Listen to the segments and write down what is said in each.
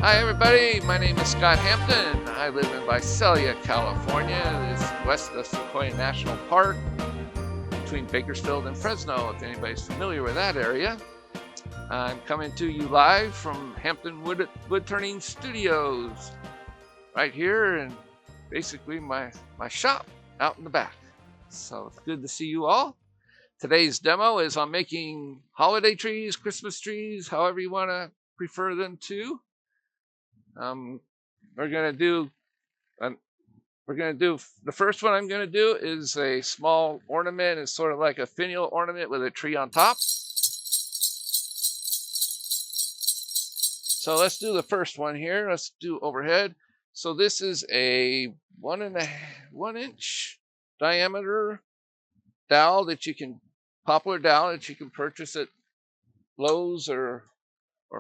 Hi everybody, my name is Scott Hampton. I live in Visalia, California. It's west of Sequoia National Park, between Bakersfield and Fresno, if anybody's familiar with that area. I'm coming to you live from Hampton Woodturning Studios, right here in basically my shop out in the back. So it's good to see you all. Today's demo is on making holiday trees, Christmas trees, however you want to prefer them to. We're gonna do the first one I'm gonna do is a small ornament. It's sort of like a finial ornament with a tree on top. So let's do the first one here. Let's do overhead. So this is a 1 inch diameter dowel that you can poplar dowel that you can purchase at Lowe's or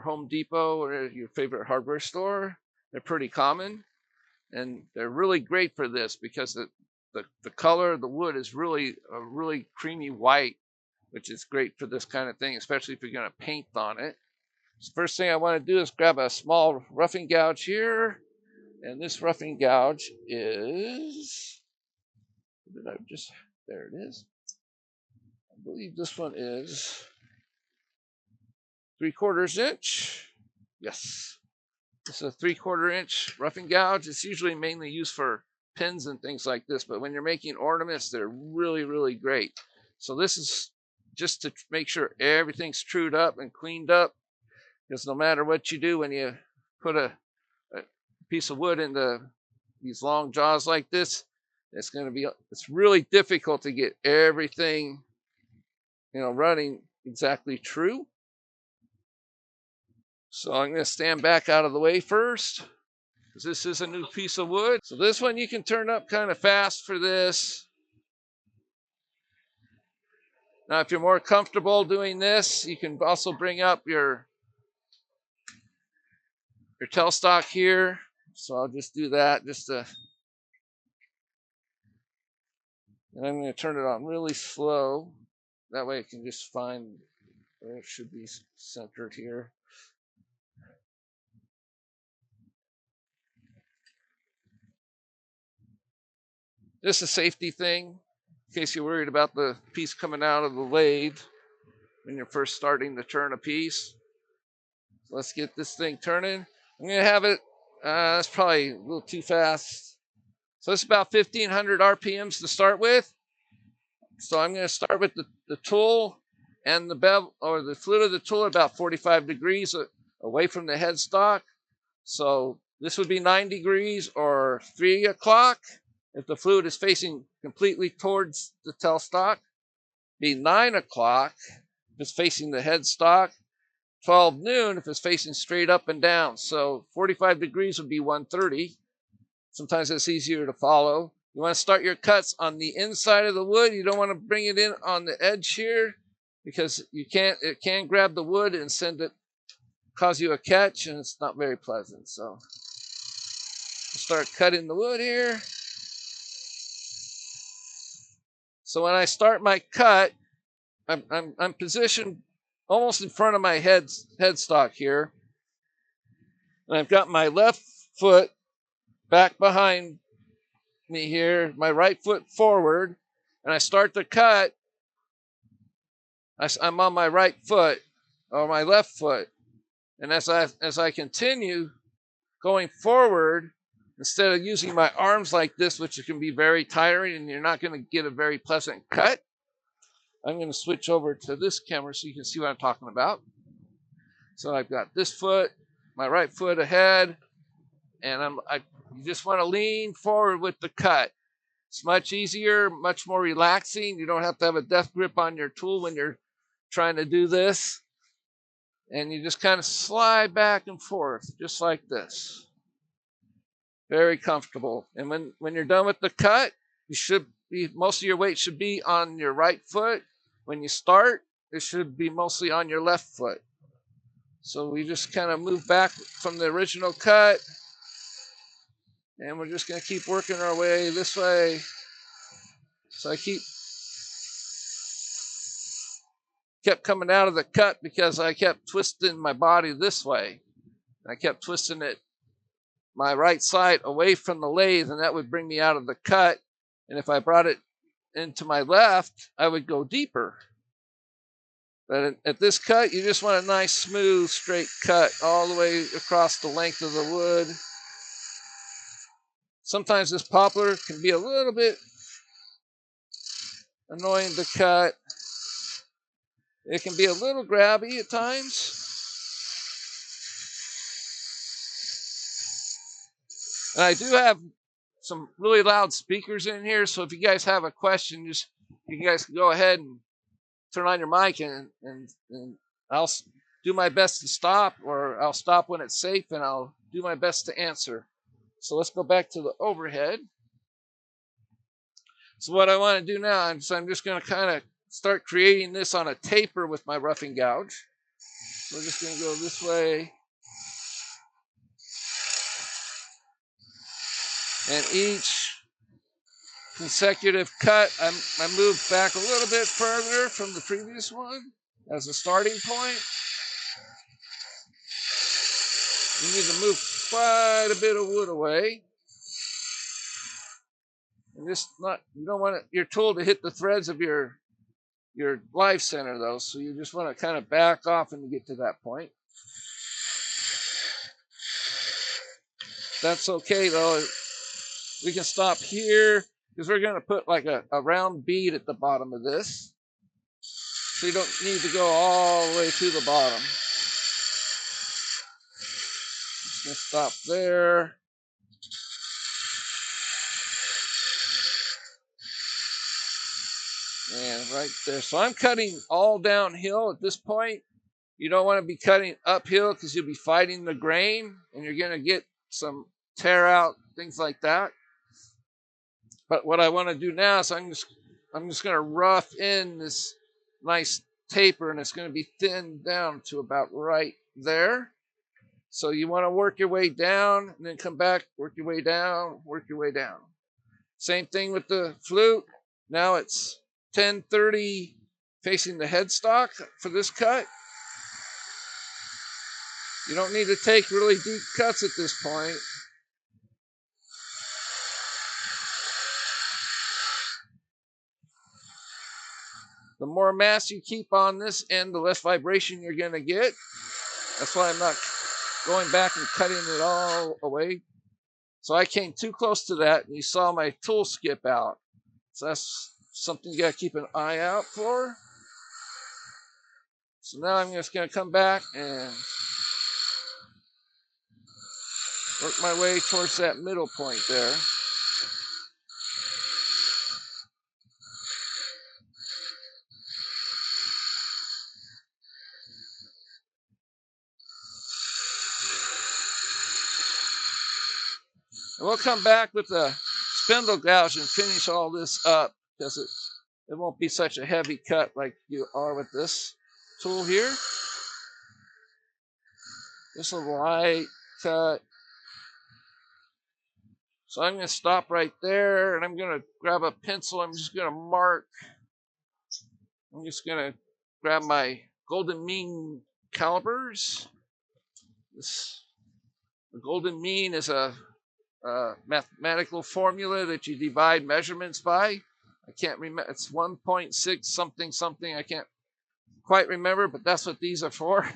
Home Depot or your favorite hardware store. They're pretty common, and they're really great for this because the color of the wood is really a really creamy white, which is great for this kind of thing, especially if you're going to paint on it. So first thing I want to do is grab a small roughing gouge here, and this roughing gouge is, there it is. I believe this one is 3/4 inch. Yes, this is a 3/4 inch roughing gouge. It's usually mainly used for pins and things like this, but when you're making ornaments, they're really, really great. So this is just to make sure everything's trued up and cleaned up, because no matter what you do, when you put a piece of wood into these long jaws like this, it's really difficult to get everything, running exactly true. So I'm going to stand back out of the way first, because this is a new piece of wood. So this one you can turn up kind of fast for this. Now, if you're more comfortable doing this, you can also bring up your tailstock here. So I'll just do that and I'm going to turn it on really slow. That way I can just find where it should be centered here. This is a safety thing, in case you're worried about the piece coming out of the lathe when you're first starting to turn a piece. So let's get this thing turning. I'm going to have it, that's probably a little too fast. So it's about 1500 RPMs to start with. So I'm going to start with the tool and the bevel, or the fluid of the tool, about 45 degrees away from the headstock. So this would be 9 degrees or 3 o'clock. If the fluid is facing completely towards the tailstock, be 9 o'clock if it's facing the headstock, 12 noon if it's facing straight up and down. So 45 degrees would be 1:30. Sometimes it's easier to follow. You want to start your cuts on the inside of the wood. You don't want to bring it in on the edge here, because it can grab the wood and cause you a catch, and it's not very pleasant. So start cutting the wood here. So when I start my cut, I'm positioned almost in front of my headstock here, and I've got my left foot back behind me here, my right foot forward, and I start the cut. I'm on my right foot or my left foot, and as I continue going forward, instead of using my arms like this, which can be very tiring and you're not going to get a very pleasant cut, I'm going to switch over to this camera so you can see what I'm talking about. So I've got this foot, my right foot ahead, and you just want to lean forward with the cut. It's much easier, much more relaxing. You don't have to have a death grip on your tool when you're trying to do this. And you just kind of slide back and forth, just like this. Very comfortable. And when you're done with the cut, most of your weight should be on your right foot. When you start, it should be mostly on your left foot. So we just kind of move back from the original cut, and we're just going to keep working our way this way. So I kept coming out of the cut because I kept twisting my body this way. And I kept twisting it my right side away from the lathe, and that would bring me out of the cut. And if I brought it into my left, I would go deeper. But at this cut, you just want a nice, smooth, straight cut all the way across the length of the wood. Sometimes this poplar can be a little bit annoying to cut. It can be a little grabby at times. And I do have some really loud speakers in here, so if you guys have a question, just you guys can go ahead and turn on your mic, and I'll do my best to stop, or I'll stop when it's safe, and I'll do my best to answer. So let's go back to the overhead. So what I want to do now is I'm just going to kind of start creating this on a taper with my roughing gouge. We're just going to go this way. And each consecutive cut, I move back a little bit further from the previous one as a starting point. You need to move quite a bit of wood away. And just not, you don't want your tool to hit the threads of your live center though, so you just want to kind of back off and get to that point. That's okay though. We can stop here because we're going to put like a round bead at the bottom of this. So you don't need to go all the way to the bottom. Just going to stop there. And right there. So I'm cutting all downhill at this point. You don't want to be cutting uphill because you'll be fighting the grain and you're going to get some tear out, things like that. But what I want to do now is I'm just going to rough in this nice taper, and it's going to be thinned down to about right there. So you want to work your way down and then come back, work your way down, work your way down. Same thing with the flute. Now it's 10-30 facing the headstock for this cut. You don't need to take really deep cuts at this point. The more mass you keep on this end, the less vibration you're going to get. That's why I'm not going back and cutting it all away. So I came too close to that, and you saw my tool skip out. So that's something you got to keep an eye out for. So now I'm just going to come back and work my way towards that middle point there. And we'll come back with the spindle gouge and finish all this up because it won't be such a heavy cut like you are with this tool here. Just a light cut. So I'm going to stop right there, and I'm going to grab a pencil. I'm just going to mark. I'm just going to grab my golden mean calipers. The golden mean is a mathematical formula that you divide measurements by. I can't remember. It's 1.6 something something. I can't quite remember, but that's what these are for.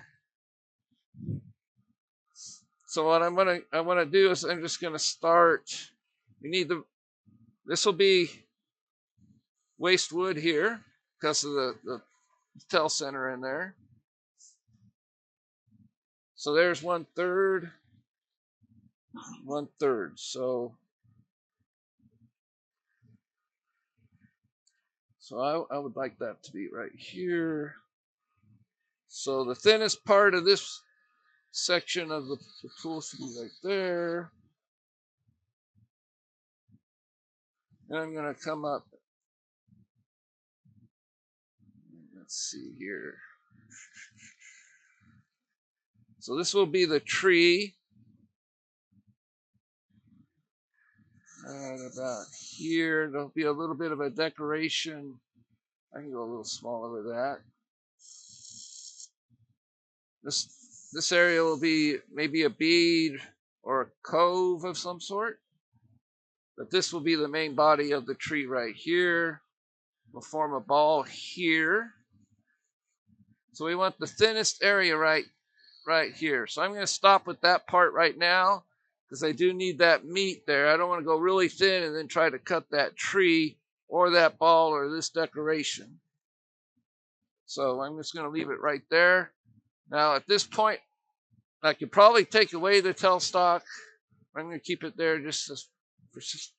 So what I want to do is I'm just going to start. We need this will be waste wood here because of the tail center in there. So there's 1/3, 1/3. So I would like that to be right here. So the thinnest part of this section of the tool should be right there. And I'm going to come up. Let's see here. So this will be the tree. And about here, there'll be a little bit of a decoration. I can go a little smaller with that. This area will be maybe a bead or a cove of some sort. But this will be the main body of the tree right here. We'll form a ball here. So we want the thinnest area right here. So I'm going to stop with that part right now because I do need that meat there. I don't want to go really thin and then try to cut that tree or that ball or this decoration. So I'm just going to leave it right there. Now at this point, I could probably take away the tailstock. I'm going to keep it there just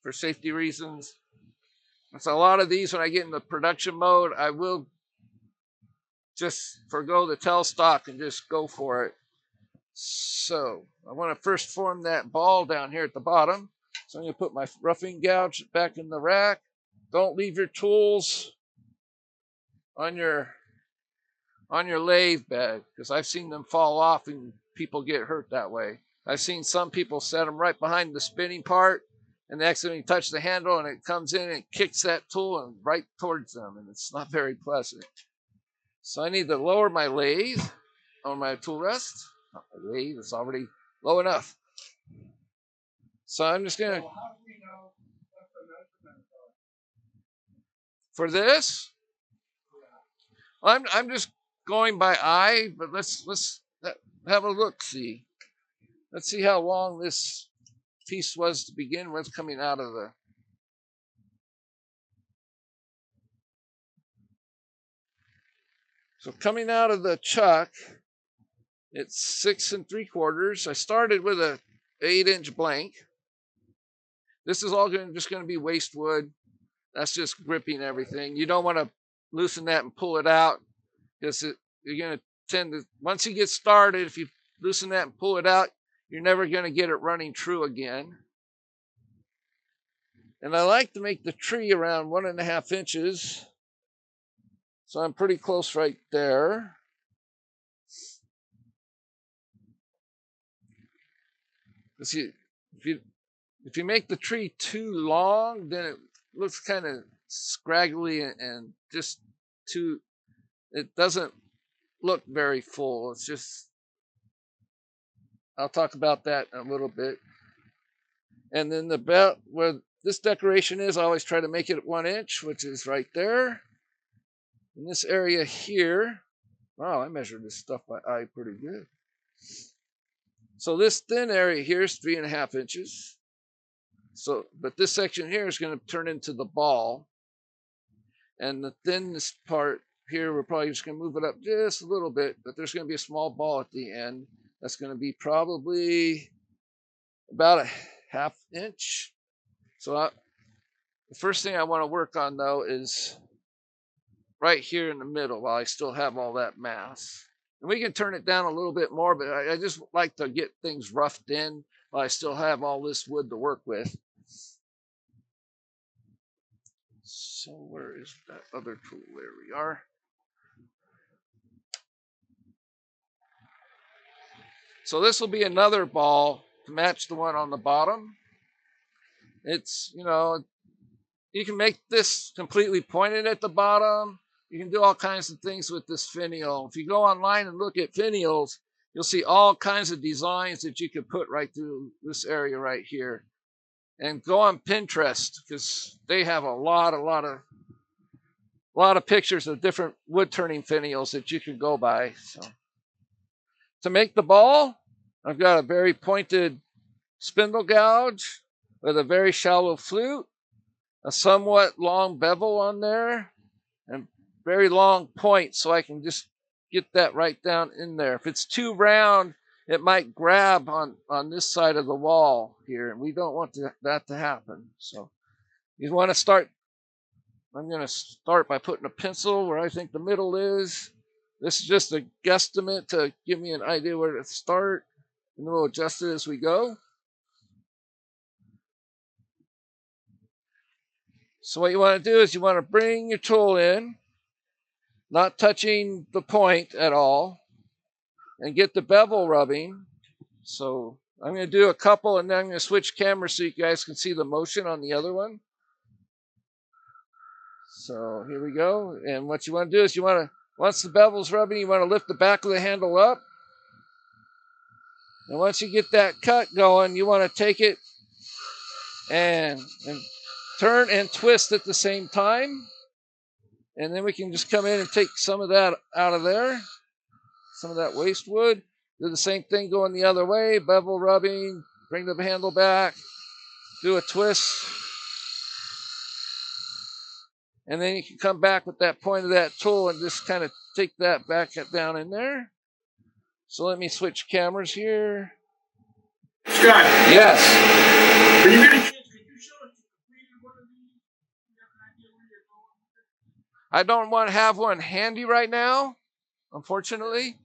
for safety reasons. So a lot of these, when I get in the production mode, I will just forgo the tailstock and just go for it. So I want to first form that ball down here at the bottom. So I'm going to put my roughing gouge back in the rack. Don't leave your tools on your lathe bed because I've seen them fall off and people get hurt that way. I've seen some people set them right behind the spinning part and they accidentally touch the handle and it comes in and kicks that tool and right towards them, and it's not very pleasant. So I need to lower my lathe on my tool rest. Not my lathe, it's already low enough. So I'm just gonna, how do we know what the measurements are? For this, I'm just going by eye, but let's have a look. See, let's see how long this piece was to begin with coming out of the. So coming out of the chuck, it's 6 3/4. I started with a 8-inch blank. This is all just going to be waste wood. That's just gripping everything. You don't want to loosen that and pull it out because you're going to tend to, once you get started, if you loosen that and pull it out, you're never going to get it running true again. And I like to make the tree around 1.5 inches. So I'm pretty close right there. If you make the tree too long, then it looks kind of scraggly and just too, it doesn't look very full. It's just, I'll talk about that in a little bit. And then the belt where this decoration is, I always try to make it at 1 inch, which is right there. In this area here, wow, I measured this stuff by eye pretty good. So this thin area here is 3.5 inches. So, but this section here is going to turn into the ball. And the thinnest part here, we're probably just going to move it up just a little bit, but there's going to be a small ball at the end. That's going to be probably about 1/2 inch. So the first thing I want to work on though is right here in the middle while I still have all that mass. And we can turn it down a little bit more, but I just like to get things roughed in while I still have all this wood to work with. So where is that other tool? There we are. So this will be another ball to match the one on the bottom. It's, you can make this completely pointed at the bottom. You can do all kinds of things with this finial. If you go online and look at finials, you'll see all kinds of designs that you could put right through this area right here. And go on Pinterest because they have a lot of pictures of different wood turning finials that you can go by. So to make the ball, I've got a very pointed spindle gouge with a very shallow flute, a somewhat long bevel on there, and very long point so I can just get that right down in there. If it's too round, it might grab on this side of the wall here, and we don't want that to happen. So you want to start, I'm going to start by putting a pencil where I think the middle is. This is just a guesstimate to give me an idea where to start, and then we'll adjust it as we go. So what you want to do is you want to bring your tool in, not touching the point at all, and get the bevel rubbing. So I'm going to do a couple and then I'm going to switch cameras so you guys can see the motion on the other one. So here we go. And what you want to do is once the bevel's rubbing, you want to lift the back of the handle up And once you get that cut going, you want to take it and turn and twist at the same time. And then we can just come in and take some of that out of there, some of that waste wood. Do the same thing going the other way, bevel rubbing, bring the handle back, do a twist. And then you can come back with that point of that tool and just kind of take that back down in there. So let me switch cameras here. Scott. Yes. When you get a chance, could you show us the completed one of these? You have an idea where you're going with it? I don't want to have one handy right now, unfortunately,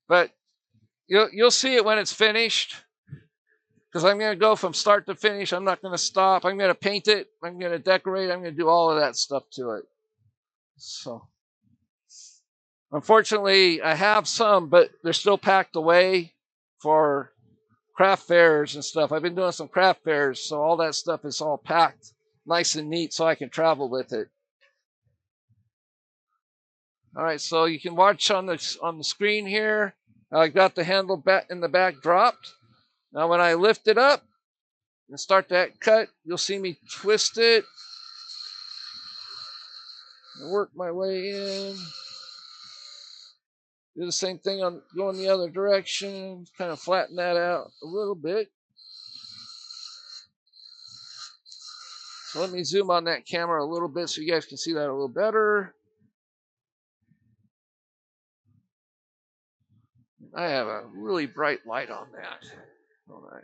but you'll see it when it's finished. Because I'm going to go from start to finish. I'm not going to stop. I'm going to paint it. I'm going to decorate. I'm going to do all of that stuff to it. So, unfortunately, I have some, but they're still packed away for craft fairs and stuff. I've been doing some craft fairs, so all that stuff is all packed nice and neat so I can travel with it. All right, so you can watch on the screen here. I got the handle back in the back dropped. Now when I lift it up and start that cut, you'll see me twist it and work my way in. Do the same thing on going the other direction, kind of flatten that out a little bit. So let me zoom on that camera a little bit so you guys can see that a little better. I have a really bright light on that. All right.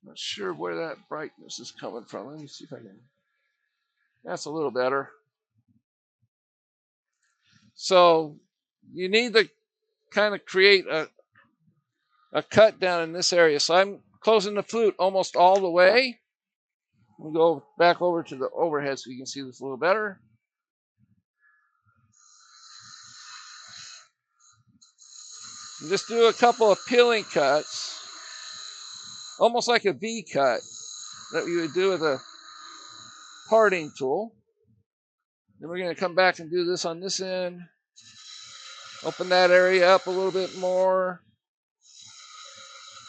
Not sure where that brightness is coming from. Let me see if I can. That's a little better. So you need to kind of create a cut down in this area. So I'm closing the flute almost all the way. We'll go back over to the overhead so you can see this a little better. And just do a couple of peeling cuts, almost like a V cut that you would do with a parting tool. Then we're going to come back and do this on this end. Open that area up a little bit more.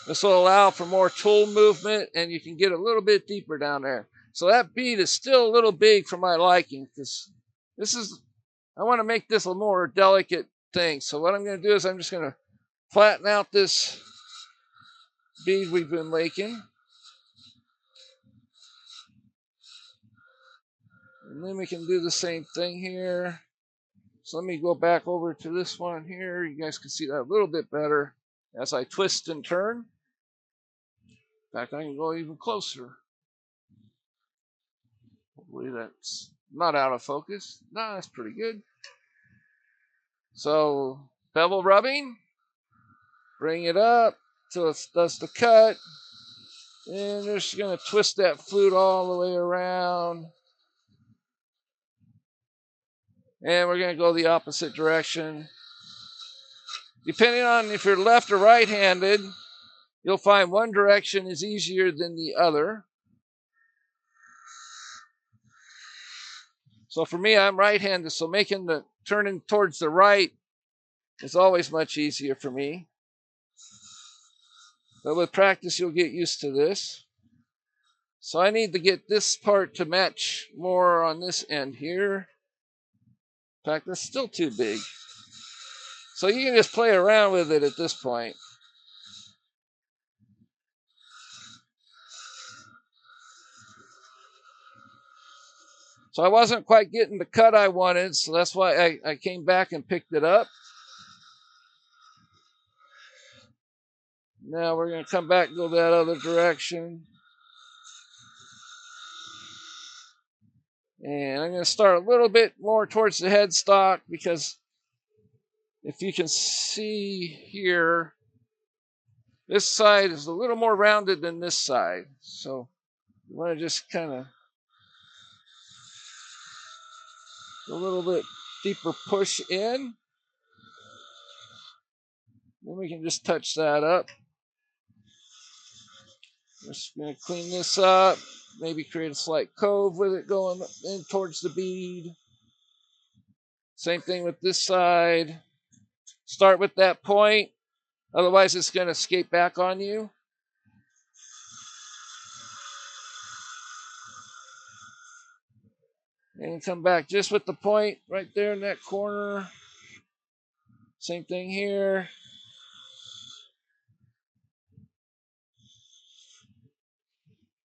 This will allow for more tool movement and you can get a little bit deeper down there. So that bead is still a little big for my liking because I want to make this a more delicate thing. So what I'm going to do is I'm just going to flatten out this bead we've been making. And then we can do the same thing here. So let me go back over to this one here. You guys can see that a little bit better as I twist and turn. In fact, I can go even closer. Hopefully that's not out of focus. No, that's pretty good. So bevel rubbing, bring it up till it does the cut. And we're just going to twist that flute all the way around. And we're going to go the opposite direction. Depending on if you're left or right-handed, you'll find one direction is easier than the other. So for me, I'm right-handed, so making the turning towards the right is always much easier for me. But with practice, you'll get used to this. So I need to get this part to match more on this end here. In fact, that's still too big. So you can just play around with it at this point. So I wasn't quite getting the cut I wanted, so that's why I came back and picked it up. Now we're going to come back and go that other direction. And I'm going to start a little bit more towards the headstock because if you can see here, this side is a little more rounded than this side. So you want to just kind of a little bit deeper push in. Then we can just touch that up. Just going to clean this up. Maybe create a slight cove with it going in towards the bead. Same thing with this side. start with that point. Otherwise, it's going to escape back on you. And come back just with the point right there in that corner. Same thing here.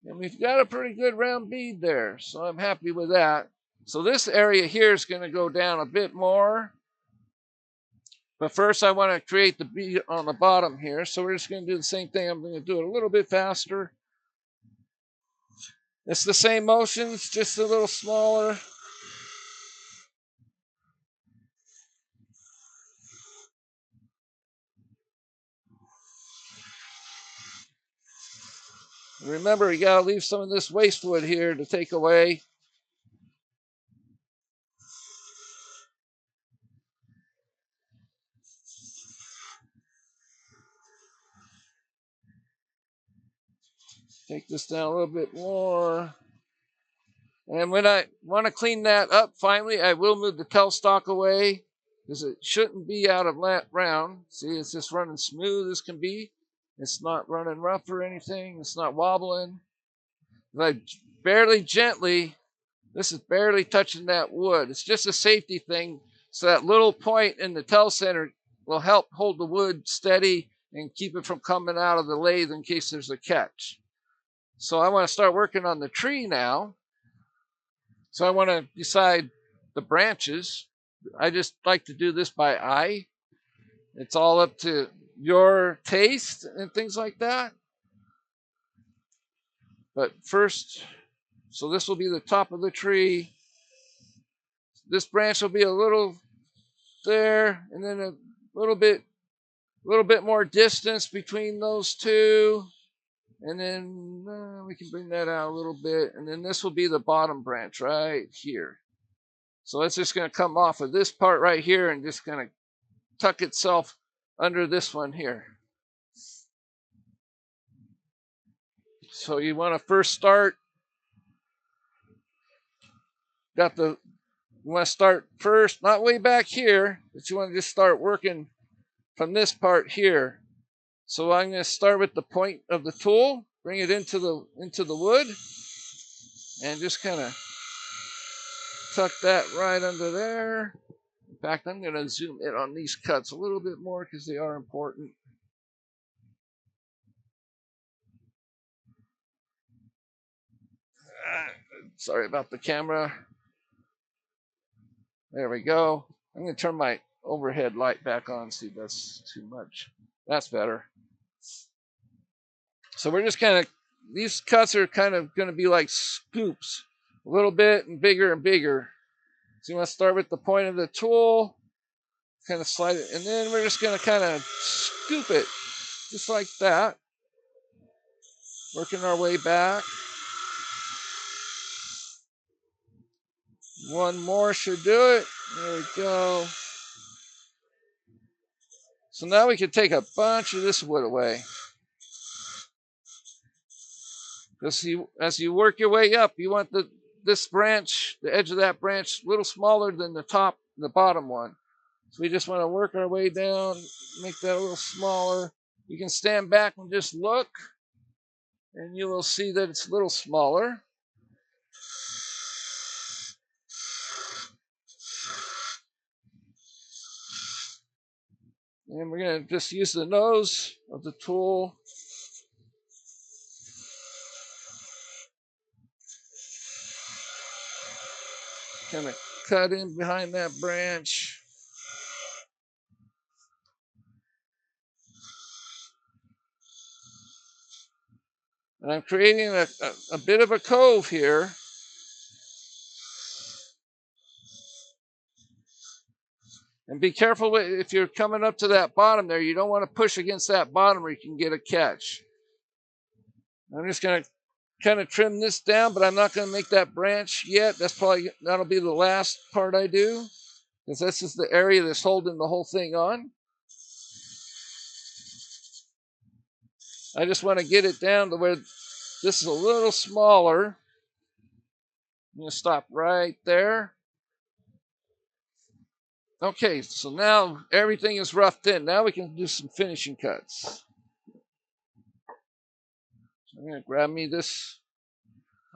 And we've got a pretty good round bead there, so I'm happy with that. So this area here is going to go down a bit more. But first I want to create the bead on the bottom here. So we're just going to do the same thing. I'm going to do it a little bit faster. It's the same motion, it's just a little smaller. Remember, you got to leave some of this waste wood here to take away. Take this down a little bit more. And when I want to clean that up, finally, I will move the tailstock away because it shouldn't be out of round. See, it's just running smooth as can be. It's not running rough or anything. It's not wobbling. I barely gently, this is barely touching that wood. It's just a safety thing. So that little point in the tail center will help hold the wood steady and keep it from coming out of the lathe in case there's a catch. So I want to start working on the tree now. So I want to decide the branches. I just like to do this by eye. It's all up to your taste and things like that. But first, so this will be the top of the tree. This branch will be a little there, and then a little bit more distance between those two. And then we can bring that out a little bit. And then this will be the bottom branch right here. So it's just going to come off of this part right here and just going to tuck itself under this one here. So you want to first start, you want to start first, not way back here, but you want to just start working from this part here. So I'm going to start with the point of the tool, bring it into the wood, and just kind of tuck that right under there. In fact, I'm going to zoom in on these cuts a little bit more because they are important. Sorry about the camera. There we go. I'm going to turn my overhead light back on. See, that's too much. That's better. So we're just kind of, these cuts are kind of going to be like scoops, a little bit and bigger and bigger. So you want to start with the point of the tool, kind of slide it, and then we're just going to kind of scoop it, just like that. Working our way back. One more should do it. There we go. So now we can take a bunch of this wood away. As you work your way up, you want this branch, the edge of that branch, a little smaller than the bottom one. So we just want to work our way down, make that a little smaller. You can stand back and just look, and you will see that it's a little smaller. And we're going to just use the nose of the tool. Kind of cut in behind that branch. And I'm creating a bit of a cove here. And be careful if you're coming up to that bottom there. You don't want to push against that bottom or you can get a catch. I'm just going to kind of trim this down, but I'm not going to make that branch yet. That'll be the last part I do, because this is the area that's holding the whole thing on. I just want to get it down to where this is a little smaller. I'm going to stop right there. Okay, so now everything is roughed in. Now we can do some finishing cuts. So I'm going to grab me this.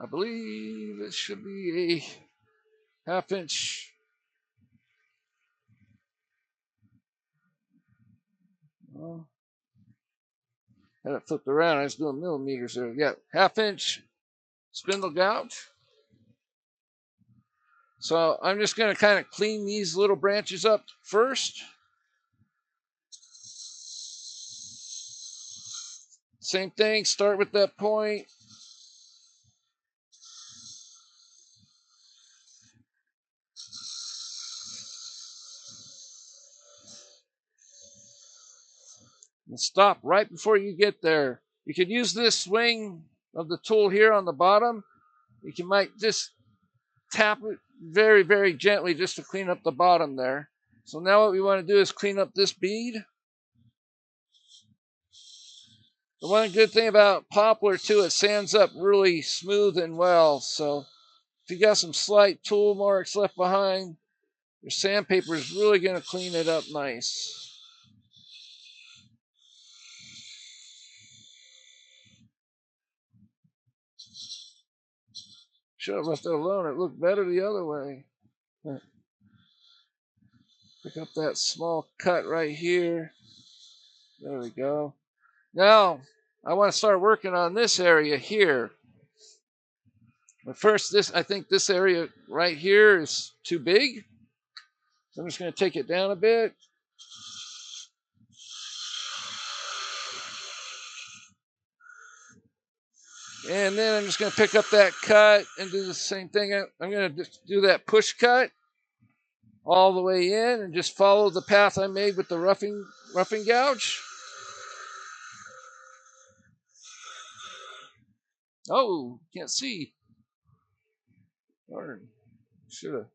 I believe it should be a 1/2 inch. Well, had it flipped around. I was doing millimeters there. Yeah, 1/2 inch spindle gouge. So I'm just going to kind of clean these little branches up first. Same thing, start with that point. And stop right before you get there. You could use this swing of the tool here on the bottom. You might just tap it very, very gently just to clean up the bottom there. So now what we want to do is clean up this bead. The one good thing about poplar too, it sands up really smooth and well. So if you got some slight tool marks left behind, your sandpaper is really going to clean it up nice. Should have left it alone. It looked better the other way. Pick up that small cut right here. There we go. Now, I want to start working on this area here. But first, I think this area right here is too big. So I'm just going to take it down a bit. And then I'm just going to pick up that cut and do the same thing. I'm going to just do that push cut all the way in and just follow the path I made with the roughing gouge. Oh, can't see. Darn. Should have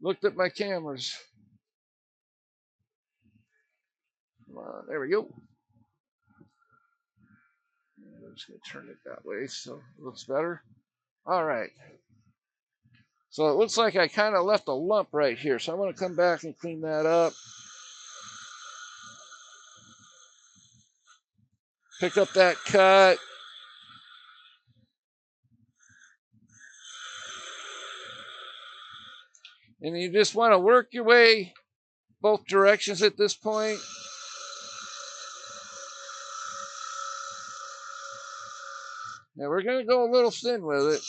looked at my cameras. Come on, there we go. I'm just going to turn it that way so it looks better. All right. So it looks like I kind of left a lump right here. So I'm going to come back and clean that up. Pick up that cut. And you just want to work your way both directions at this point. Now we're going to go a little thin with it.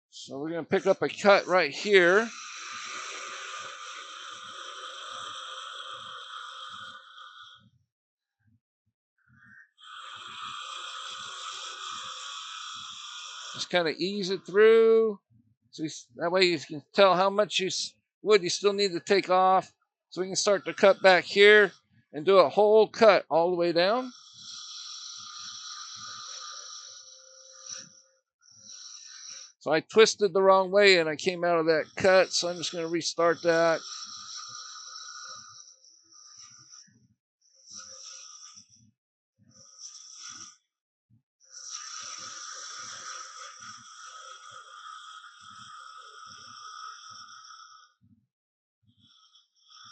So we're going to pick up a cut right here. Just kind of ease it through. So that way you can tell how much wood you still need to take off. So we can start to cut back here and do a whole cut all the way down. So I twisted the wrong way and I came out of that cut. So I'm just going to restart that.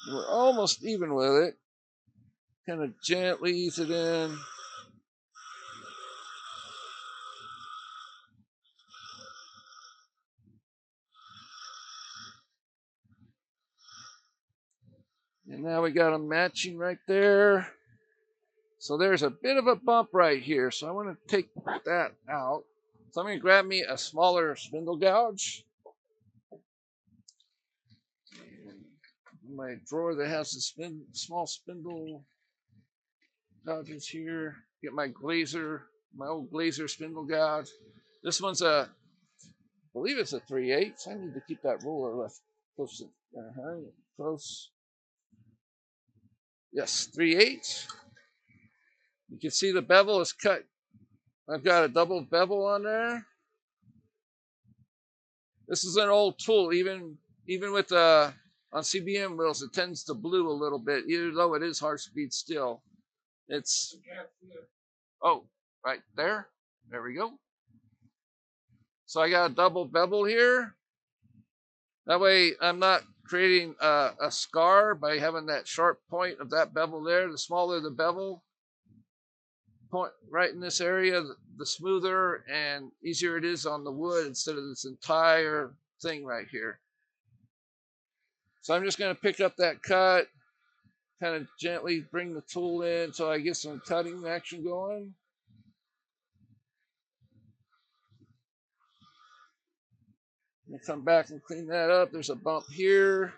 We're almost even with it. Kind of gently ease it in. And now we got them matching right there. So there's a bit of a bump right here. So I want to take that out. So I'm going to grab me a smaller spindle gouge. And my drawer that has the small spindle gouges here. Get my old glazer spindle gouge. This one's I believe it's a 3/8. I need to keep that ruler left close to, close. Yes, 3/8. You can see the bevel is cut. I've got a double bevel on there. This is an old tool. Even with on CBM wheels, it tends to blue a little bit, even though it is hard speed still. It's Oh, right there. There we go. So I got a double bevel here. That way I'm not creating a scar by having that sharp point of that bevel there. The smaller the bevel point right in this area, the smoother and easier it is on the wood instead of this entire thing right here. So I'm just going to pick up that cut, kind of gently bring the tool in so I get some cutting action going. And come back and clean that up. There's a bump here.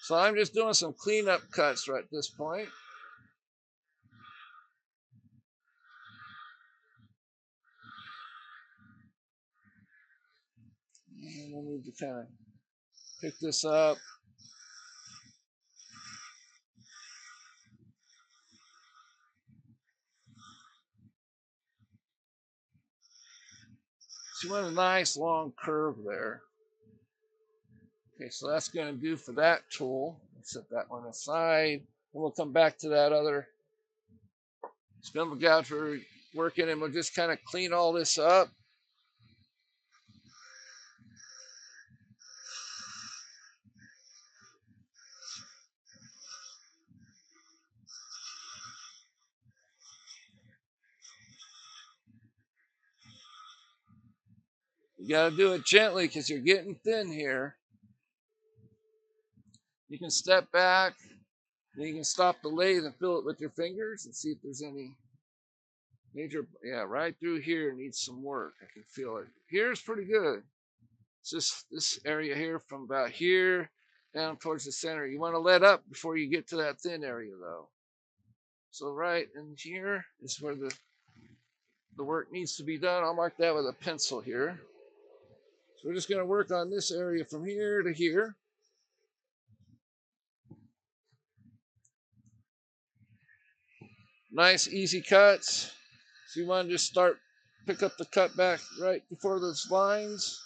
So I'm just doing some cleanup cuts right at this point. And I need to kind of pick this up. So you want a nice long curve there. Okay, so that's going to do for that tool. Let's set that one aside. And we'll come back to that other spindle gouge we're working, and we'll just kind of clean all this up. You got to do it gently because you're getting thin here. You can step back, then you can stop the lathe and feel it with your fingers and see if there's any major, yeah, right through here needs some work. I can feel it. Here's pretty good. It's just this area here from about here down towards the center. You want to let up before you get to that thin area though. So right in here is where the work needs to be done. I'll mark that with a pencil here. So we're just going to work on this area from here to here. Nice easy cuts. So you want to just start, pick up the cut back right before those lines.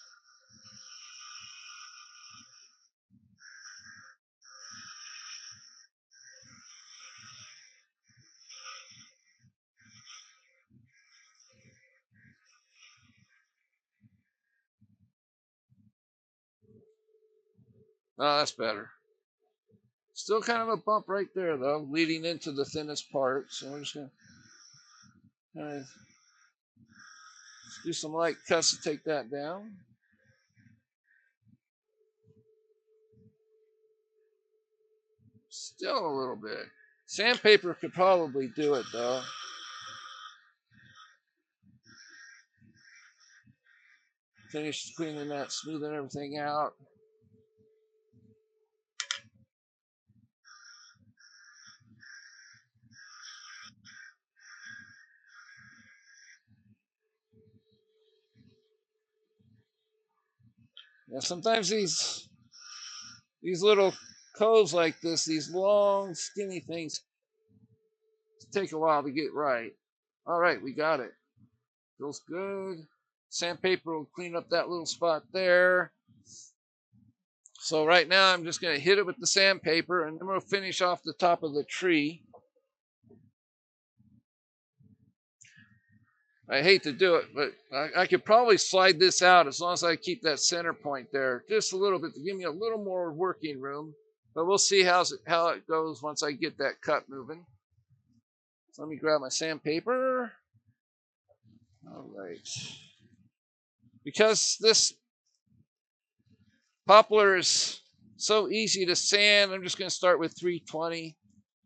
Oh, that's better. Still kind of a bump right there though, leading into the thinnest part. So we're just going to kind of do some light cuts to take that down. Still a little bit. Sandpaper could probably do it though. Finish cleaning that, smoothing everything out. Yeah, sometimes these little coves like this, these long skinny things, take a while to get right. All right, we got it. Feels good. Sandpaper will clean up that little spot there. So right now I'm just going to hit it with the sandpaper, and then we'll finish off the top of the tree. I hate to do it, but I could probably slide this out as long as I keep that center point there just a little bit to give me a little more working room. But we'll see how it goes once I get that cut moving. So let me grab my sandpaper. All right. Because this poplar is so easy to sand, I'm just going to start with 320.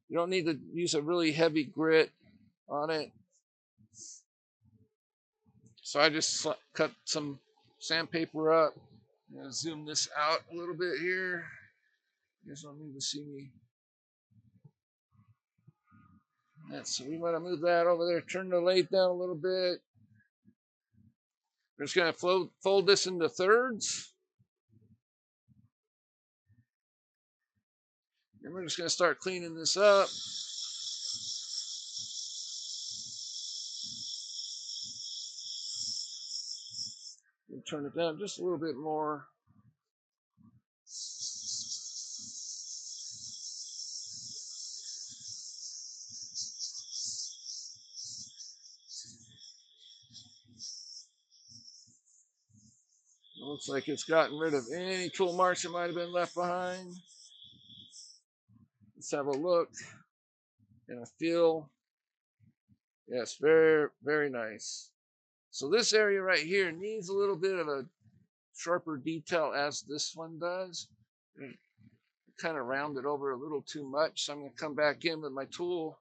You don't need to use a really heavy grit on it. So I just cut some sandpaper up. I'm going to zoom this out a little bit here. You guys don't need to see me. So we want to move that over there. Turn the lathe down a little bit. We're just going to fold this into thirds. And we're just going to start cleaning this up. And turn it down just a little bit more. looks like it's gotten rid of any tool marks that might have been left behind. Let's have a look and a feel. Yes, very, very nice. So this area right here needs a little bit of a sharper detail as this one does. Kind of rounded over a little too much, so I'm going to come back in with my tool,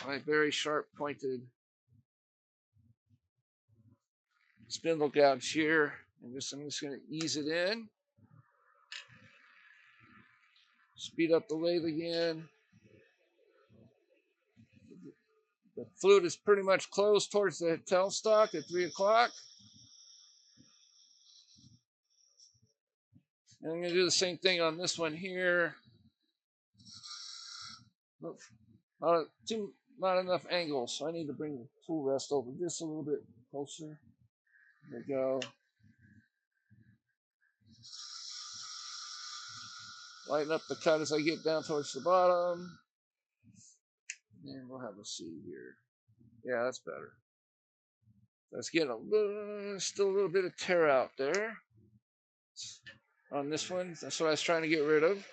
my very sharp pointed spindle gouge here, and I'm just going to ease it in. Speed up the lathe again. The flute is pretty much closed towards the tailstock at 3 o'clock. And I'm going to do the same thing on this one here. Not enough angle, so I need to bring the tool rest over just a little bit closer. There we go. Lighten up the cut as I get down towards the bottom. And we'll have a seat here. Yeah, that's better. Let's get still a little bit of tear out there on this one. That's what I was trying to get rid of.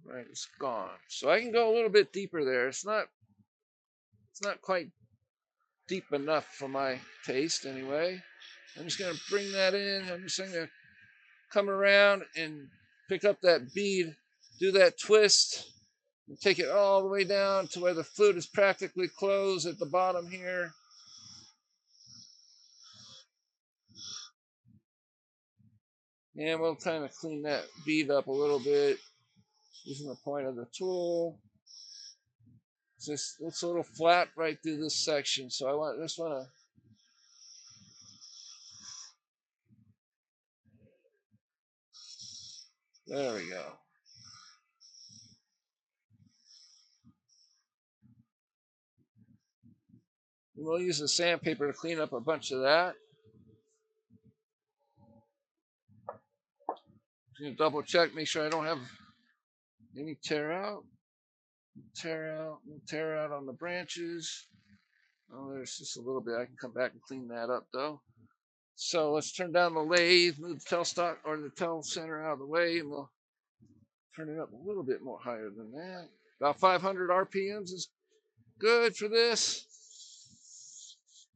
Right, it's gone. So I can go a little bit deeper there. It's not quite deep enough for my taste anyway. I'm just going to bring that in. I'm just going to come around and pick up that bead, do that twist, and take it all the way down to where the flute is practically closed at the bottom here. And we'll kind of clean that bead up a little bit using the point of the tool. This looks a little flat right through this section, so I just want to there we go. And we'll use the sandpaper to clean up a bunch of that. Just gonna double check, make sure I don't have any tear out. Tear out on the branches. Oh, there's just a little bit. I can come back and clean that up though. So let's turn down the lathe, move the tailstock or the tail center out of the way, and we'll turn it up a little bit more higher than that. About 500 RPMs is good for this.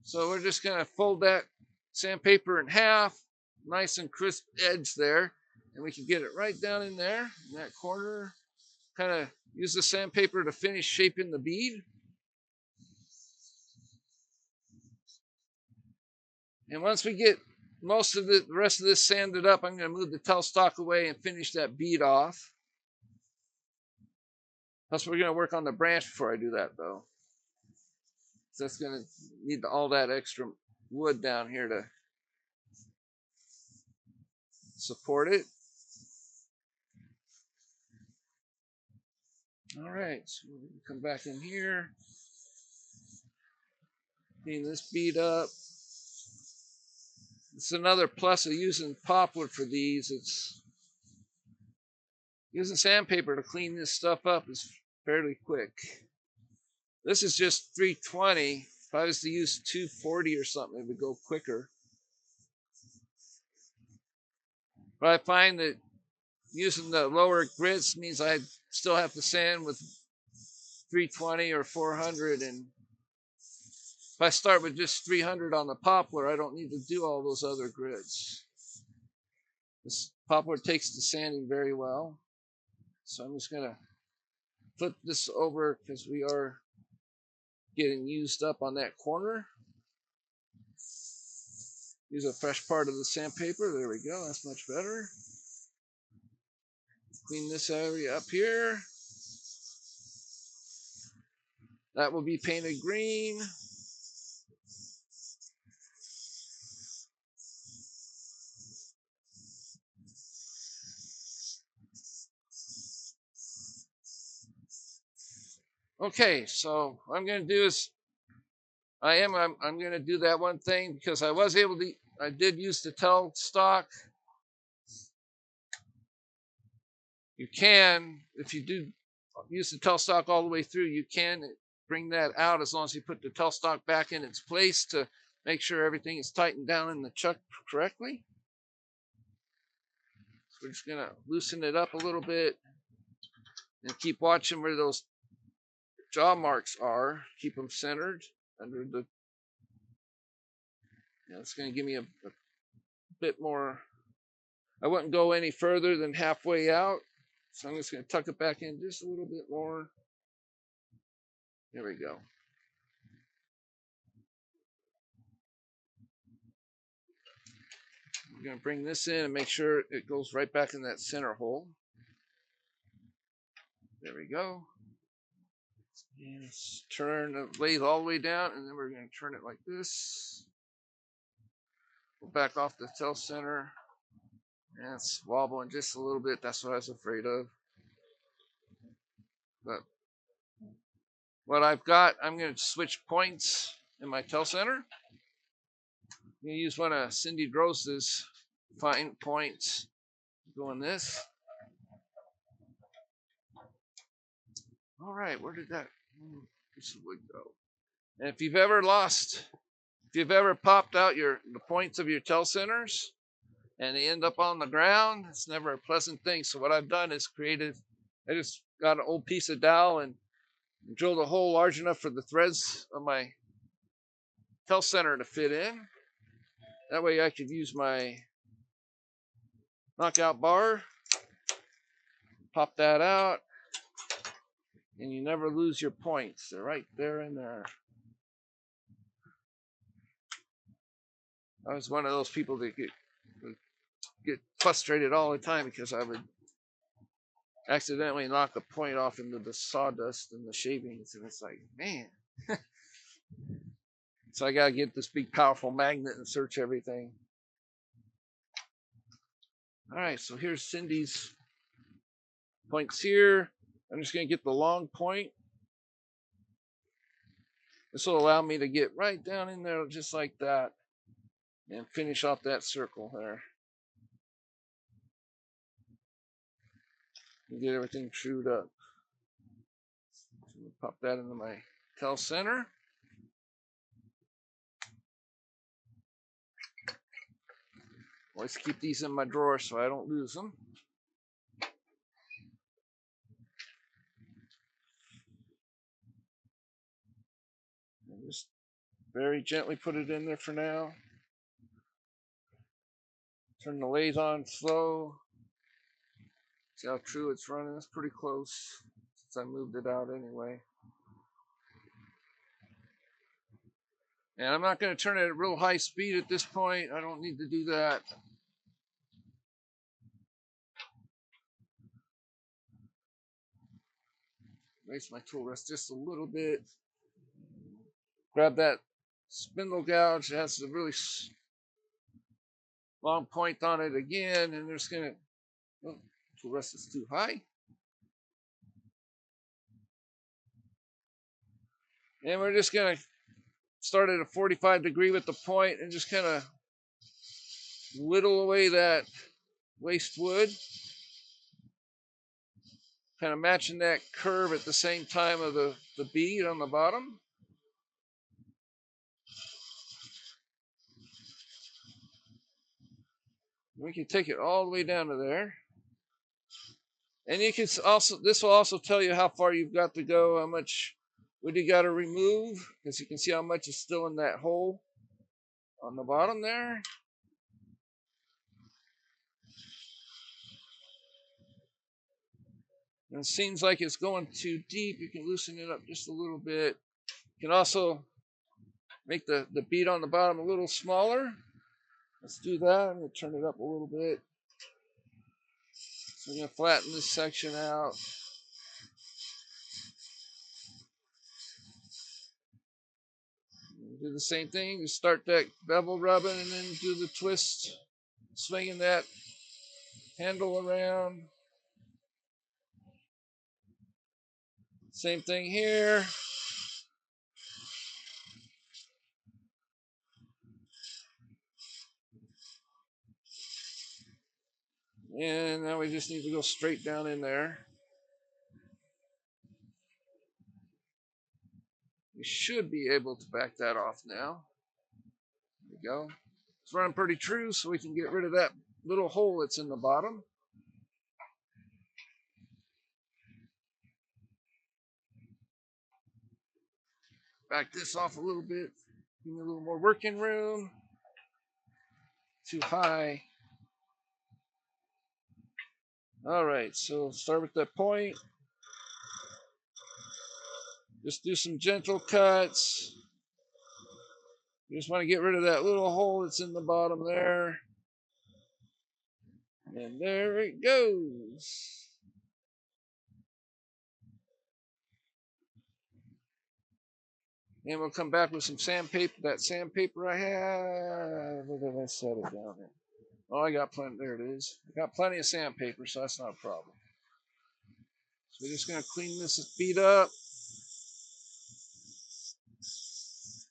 So we're just going to fold that sandpaper in half, nice and crisp edge there, and we can get it right down in there, in that corner. Kind of use the sandpaper to finish shaping the bead. And once we get most of the rest of this sanded up, I'm going to move the tailstock away and finish that bead off. Plus, we're going to work on the branch before I do that, though. So that's going to need all that extra wood down here to support it. All right, so we can come back in here, clean this bead up. It's another plus of using popwood for these. It's using sandpaper to clean this stuff up is fairly quick. This is just 320. If I was to use 240 or something, it would go quicker. But I find that using the lower grits means I still have to sand with 320 or 400, and if I start with just 300 on the poplar, I don't need to do all those other grits. This poplar takes the sanding very well. So I'm just going to flip this over because we are getting used up on that corner. Use a fresh part of the sandpaper. There we go. That's much better. Clean this area up here. That will be painted green. Okay, so what I'm going to do is I'm going to do that one thing because I did use the tailstock. You can, if you do use the tailstock all the way through, you can bring that out as long as you put the tailstock back in its place to make sure everything is tightened down in the chuck correctly. So we're just gonna loosen it up a little bit and keep watching where those jaw marks are. Keep them centered under the. It's gonna give me a bit more. I wouldn't go any further than halfway out, so I'm just gonna tuck it back in just a little bit more. There we go. We're going to bring this in and make sure it goes right back in that center hole. There we go. And let's turn the lathe all the way down, and then we're going to turn it like this. We'll back off the tail center. And it's wobbling just a little bit. That's what I was afraid of. But what I've got, I'm going to switch points in my tail center. I'm going to use one of Cindy Gross's fine points. Doing this. All right, where did that piece of wood go? And if you've ever popped out the points of your tail centers and they end up on the ground, it's never a pleasant thing. So what I've done is I just got an old piece of dowel and drilled a hole large enough for the threads of my tail center to fit in. That way I could use my knockout bar, pop that out, and you never lose your points. They're right there in there. I was one of those people that get frustrated all the time because I would accidentally knock a point off into the sawdust and the shavings, and it's like, man. So I gotta get this big powerful magnet and search everything. All right, so here's Cindy's points here. I'm just gonna get the long point. This will allow me to get right down in there just like that and finish off that circle there. And get everything trued up. So pop that into my tail center. Always keep these in my drawer so I don't lose them. And just very gently put it in there for now. Turn the lathe on slow. See how true it's running? It's pretty close since I moved it out anyway. And I'm not going to turn it at real high speed at this point. I don't need to do that. Raise my tool rest just a little bit. Grab that spindle gouge. It has a really long point on it again. And there's going to, oh, tool rest is too high. And we're just going to start at a 45 degree with the point and just kind of whittle away that waste wood. Kind of matching that curve at the same time of the bead on the bottom. We can take it all the way down to there. And you can also, this will also tell you how far you've got to go, how much wood you got to remove, because you can see how much is still in that hole on the bottom there. And it seems like it's going too deep. You can loosen it up just a little bit. You can also make the bead on the bottom a little smaller. Let's do that. I'm going to turn it up a little bit. So I'm going to flatten this section out. Do the same thing. Just start that bevel rubbing and then do the twist, swinging that handle around. Same thing here. And now we just need to go straight down in there. should be able to back that off now. There we go. It's running pretty true, so we can get rid of that little hole that's in the bottom. Back this off a little bit. Give me a little more working room. Too high. All right, so start with that point. Just do some gentle cuts. You just want to get rid of that little hole that's in the bottom there. And there it goes. And we'll come back with some sandpaper. That sandpaper I have. Where did I set it down there? Oh, I got plenty. There it is. I got plenty of sandpaper, so that's not a problem. So we're just going to clean this bead up.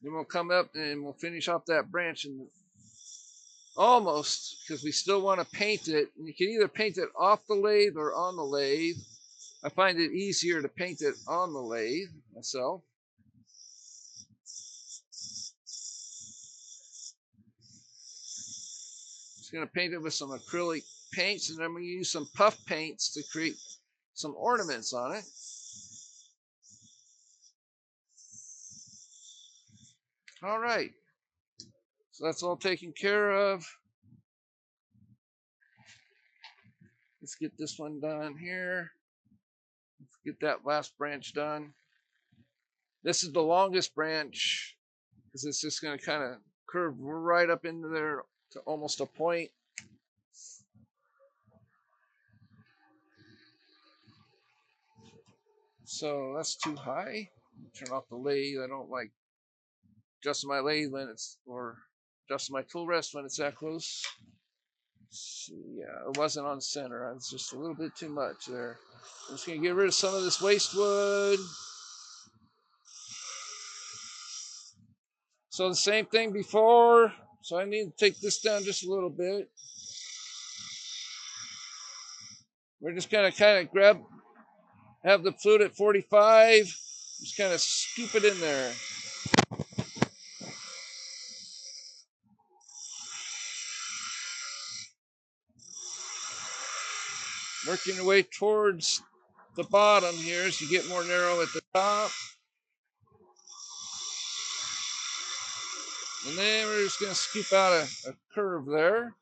Then we'll come up and we'll finish off that branch and almost, because we still want to paint it. And you can either paint it off the lathe or on the lathe. I find it easier to paint it on the lathe myself. Just going to paint it with some acrylic paints, and I'm going to use some puff paints to create some ornaments on it. All right, so that's all taken care of. Let's get this one done here. Let's get that last branch done. This is the longest branch because it's just going to kind of curve right up into there to almost a point. So that's too high. Turn off the lathe. I don't like adjusting my lathe when it's, or adjusting my tool rest when it's that close. So yeah, it wasn't on center. It's just a little bit too much there. I'm just going to get rid of some of this waste wood. So the same thing before. So I need to take this down just a little bit. We're just going to kind of grab, have the flute at 45. Just kind of scoop it in there. Working your way towards the bottom here as you get more narrow at the top. And then we're just going to scoop out a curve there.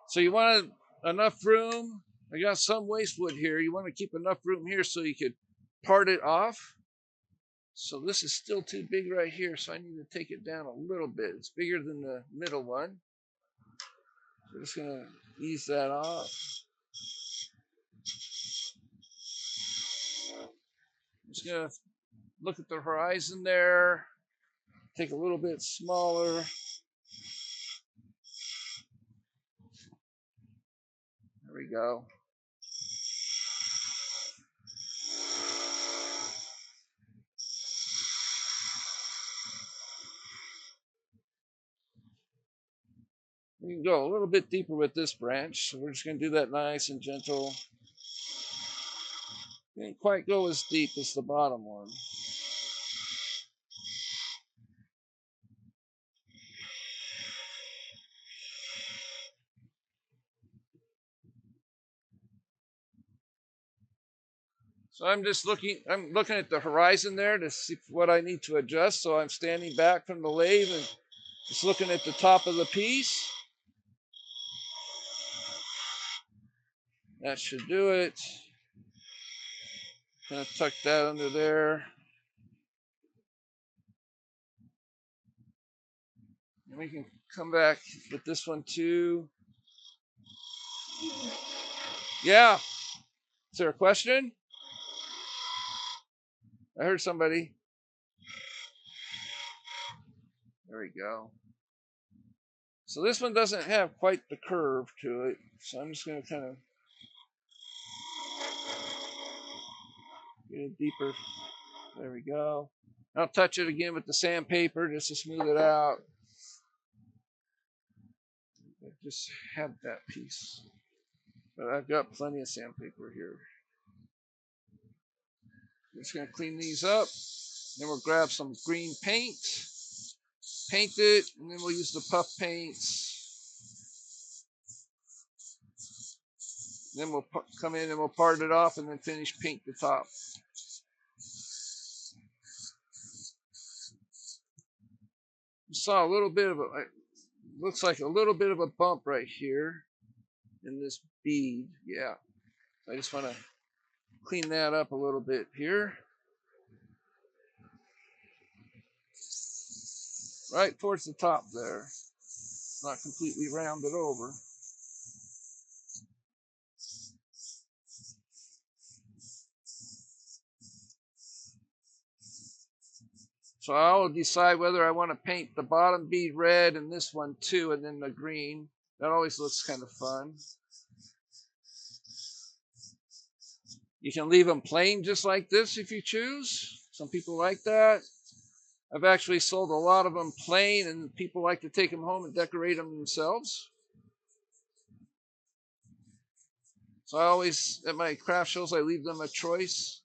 So you want enough room. I got some waste wood here. You want to keep enough room here so you could part it off. So this is still too big right here, so I need to take it down a little bit. It's bigger than the middle one. So I'm just going to ease that off. I'm just going to look at the horizon there. Take a little bit smaller. There we go. We can go a little bit deeper with this branch, so we're just going to do that nice and gentle. Didn't quite go as deep as the bottom one. So I'm looking at the horizon there to see what I need to adjust. So I'm standing back from the lathe and just looking at the top of the piece. That should do it. Kind of tuck that under there. And we can come back with this one too. Yeah. Is there a question? I heard somebody. There we go. So this one doesn't have quite the curve to it. So I'm just going to kind of get it deeper. There we go. I'll touch it again with the sandpaper just to smooth it out. I just had that piece, but I've got plenty of sandpaper here. I'm just gonna clean these up. Then we'll grab some green paint, paint it, and then we'll use the puff paints. Then we'll come in and we'll part it off and then finish paint the top. You saw a little bit of looks like a little bit of a bump right here in this bead. Yeah, I just want to clean that up a little bit here. Right towards the top there. Not completely rounded over. So I'll decide whether I want to paint the bottom bead red and this one too, and then the green. That always looks kind of fun. You can leave them plain just like this if you choose. Some people like that. I've actually sold a lot of them plain, and people like to take them home and decorate them themselves. So I always, at my craft shows, I leave them a choice.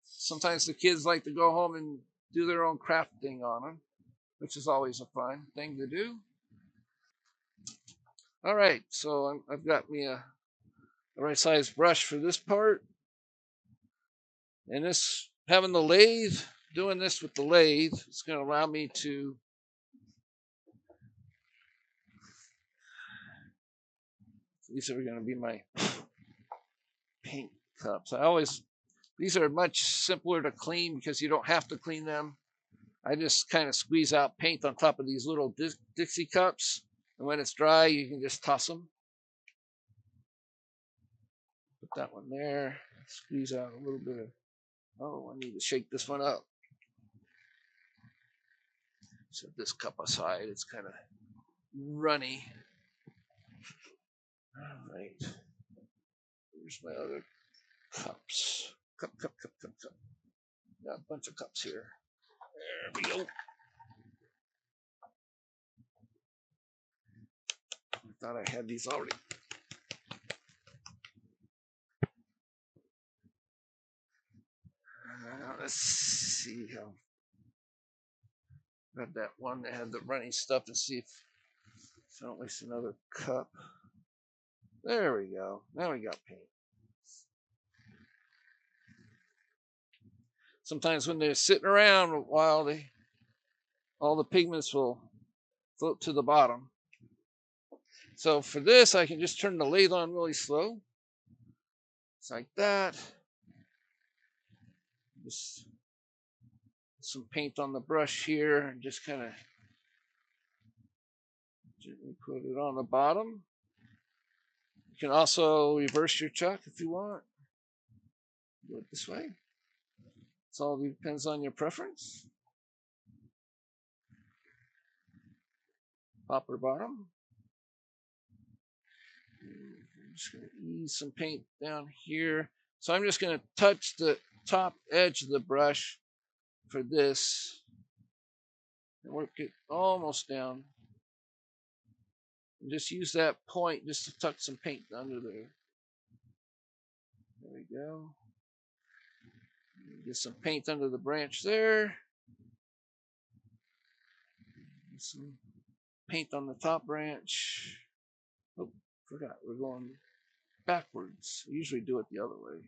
Sometimes the kids like to go home and do their own craft thing on them, which is always a fun thing to do. All right, so I've got me a right size brush for this part. And this, having the lathe, doing this with the lathe, it's going to allow me to these are going to be my paint cups. These are much simpler to clean because you don't have to clean them. I just kind of squeeze out paint on top of these little Dixie cups. And when it's dry, you can just toss them. Put that one there. Squeeze out a little bit of, oh, I need to shake this one up. Set this cup aside. It's kind of runny. All right. Here's my other cups. Cup. Got a bunch of cups here. There we go. I thought I had these already. Let's see how. Got that one that had the running stuff and see if I don't waste another cup. There we go. Now we got paint. Sometimes when they're sitting around a while, all the pigments will float to the bottom. So for this, I can just turn the lathe on really slow. It's like that. Just some paint on the brush here and just kind of gently put it on the bottom. You can also reverse your chuck if you want. Do it this way. It all depends on your preference. Top or bottom. I'm just going to ease some paint down here. So I'm just going to touch the top edge of the brush for this and work it almost down. And just use that point just to tuck some paint under there. There we go. Get some paint under the branch there. Get some paint on the top branch. Oh, forgot, we're going backwards. I usually do it the other way.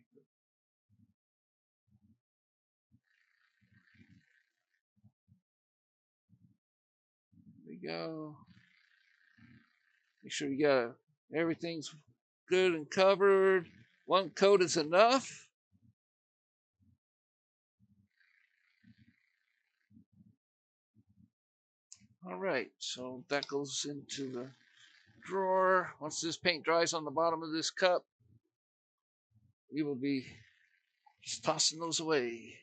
There we go. Make sure you got everything's good and covered. One coat is enough. All right, so that goes into the drawer. Once this paint dries on the bottom of this cup, we will be just tossing those away.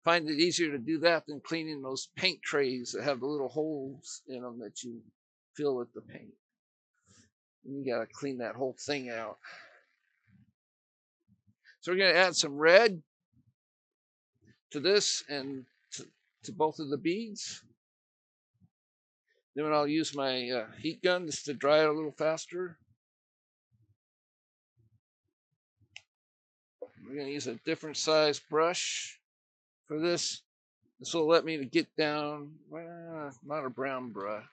Find it easier to do that than cleaning those paint trays that have the little holes in them that you fill with the paint. And you got to clean that whole thing out. So we're going to add some red. to this and to both of the beads. Then I'll use my heat gun just to dry it a little faster. We're going to use a different size brush for this. This will let me get down, well, not a brown brush.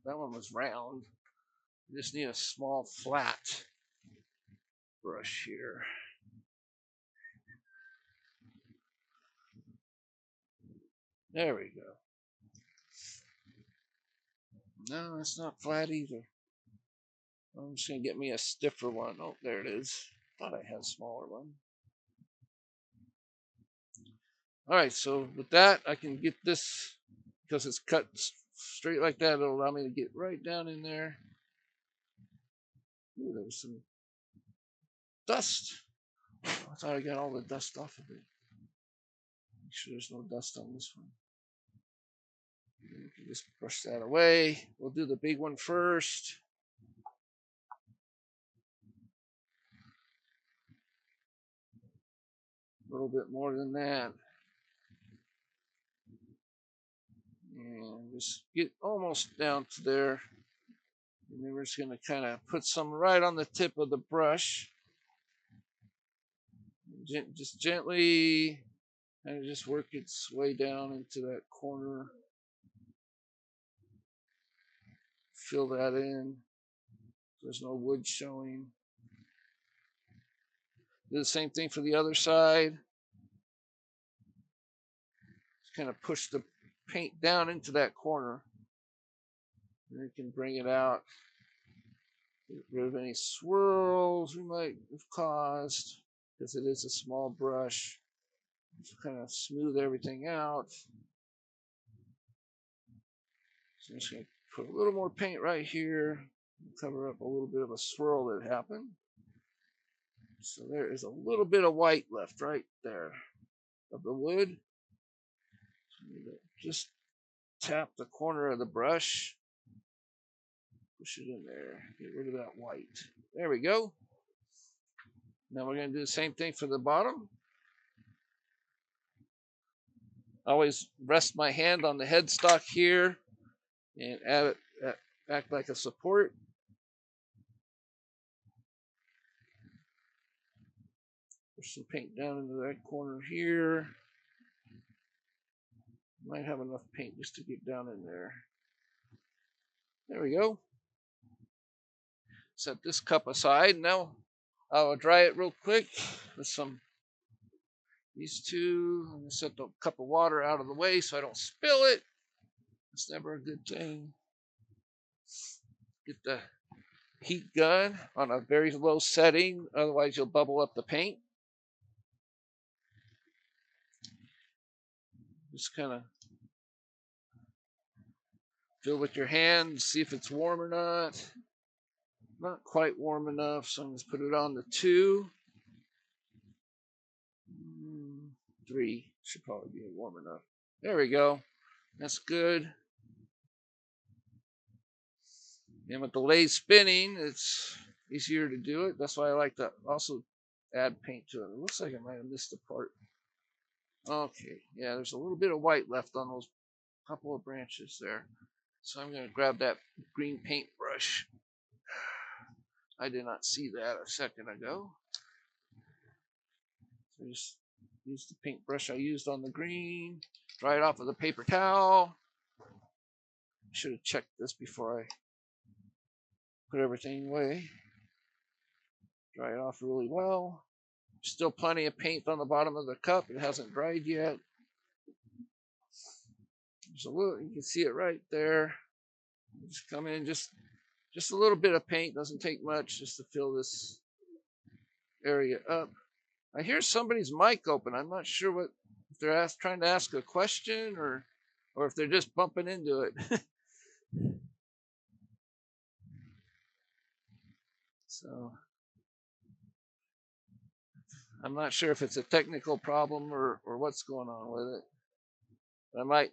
That one was round. I just need a small flat brush here. There we go. No, it's not flat either. I'm just going to get me a stiffer one. Oh, there it is. Thought I had a smaller one. All right, so with that, I can get this, because it's cut straight like that, it'll allow me to get right down in there. Ooh, there was some dust. I thought I got all the dust off of it. Make sure there's no dust on this one. You can just brush that away. We'll do the big one first. A little bit more than that. And just get almost down to there. And then we're just going to kind of put some right on the tip of the brush. Just gently kind of just work its way down into that corner. Fill that in. There's no wood showing. Do the same thing for the other side. Just kind of push the paint down into that corner. And you can bring it out. Get rid of any swirls we might have caused, because it is a small brush. Just kind of smooth everything out. So I'm just going to put a little more paint right here. Cover up a little bit of a swirl that happened. So there is a little bit of white left right there of the wood. So just tap the corner of the brush. Push it in there. Get rid of that white. There we go. Now we're going to do the same thing for the bottom. Always rest my hand on the headstock here and act like a support. Push some paint down into that corner here. Might have enough paint just to get down in there. There we go. Set this cup aside. Now I'll dry it real quick with these two. I'm going to set the cup of water out of the way so I don't spill it. It's never a good thing. Get the heat gun on a very low setting, otherwise you'll bubble up the paint. Just kind of feel with your hand, see if it's warm or not. Not quite warm enough, so I'm going to put it on the 2. 3 should probably be warm enough. There we go. That's good. And with the lathe spinning, it's easier to do it. That's why I like to also add paint to it. It looks like I might have missed a part. Okay, yeah, there's a little bit of white left on those couple of branches there. So I'm going to grab that green paintbrush. I did not see that a second ago. So just use the paintbrush I used on the green. Dry it off with a paper towel. I should have checked this before I put everything away. Dry it off really well. Still plenty of paint on the bottom of the cup. It hasn't dried yet. There's a little, you can see it right there. Just come in, just a little bit of paint. Doesn't take much just to fill this area up. I hear somebody's mic open. I'm not sure if they're trying to ask a question or if they're just bumping into it. So I'm not sure if it's a technical problem or what's going on with it. But I might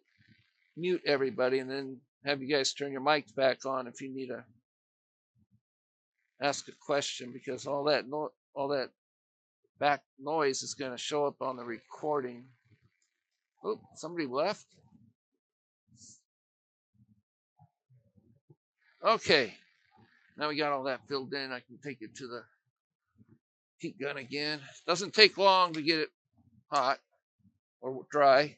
mute everybody and then have you guys turn your mics back on if you need to ask a question, because all that back noise is going to show up on the recording. Oh, somebody left. Okay, now we got all that filled in. I can take it to the heat gun again. Doesn't take long to get it hot or dry.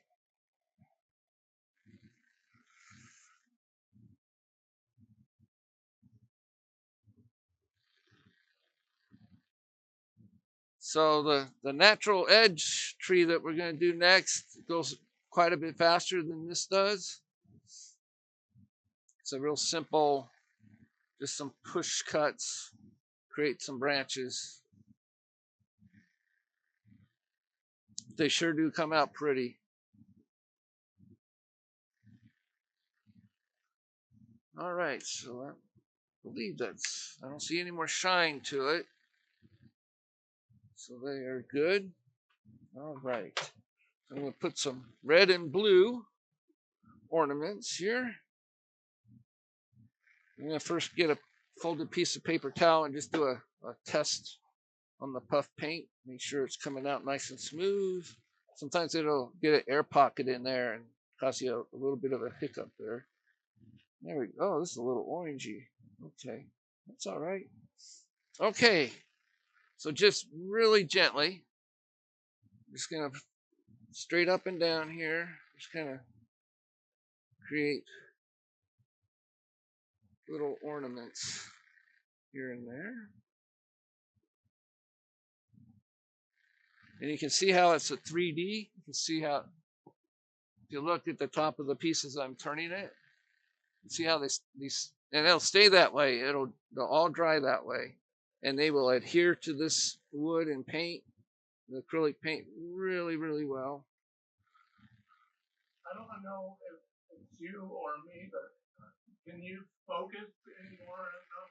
So the natural edge tree that we're going to do next goes quite a bit faster than this does. It's a real simple, just some push cuts, create some branches. They sure do come out pretty. All right, so I believe I don't see any more shine to it. So they are good. All right. I'm going to put some red and blue ornaments here. I'm going to first get a folded piece of paper towel and just do a test on the puff paint. Make sure it's coming out nice and smooth. Sometimes it'll get an air pocket in there and cause you a little bit of a hiccup there. There we go. Oh, this is a little orangey. Okay, that's all right. Okay, so just really gently, just gonna straight up and down here, just kind of create little ornaments here and there. And you can see how it's a 3D. You can see how, if you look at the top of the pieces I'm turning it, you see how these, and they'll stay that way. They'll all dry that way. And they will adhere to this wood and paint, the acrylic paint, really, really well. I don't know if it's you or me, but can you focus anymore on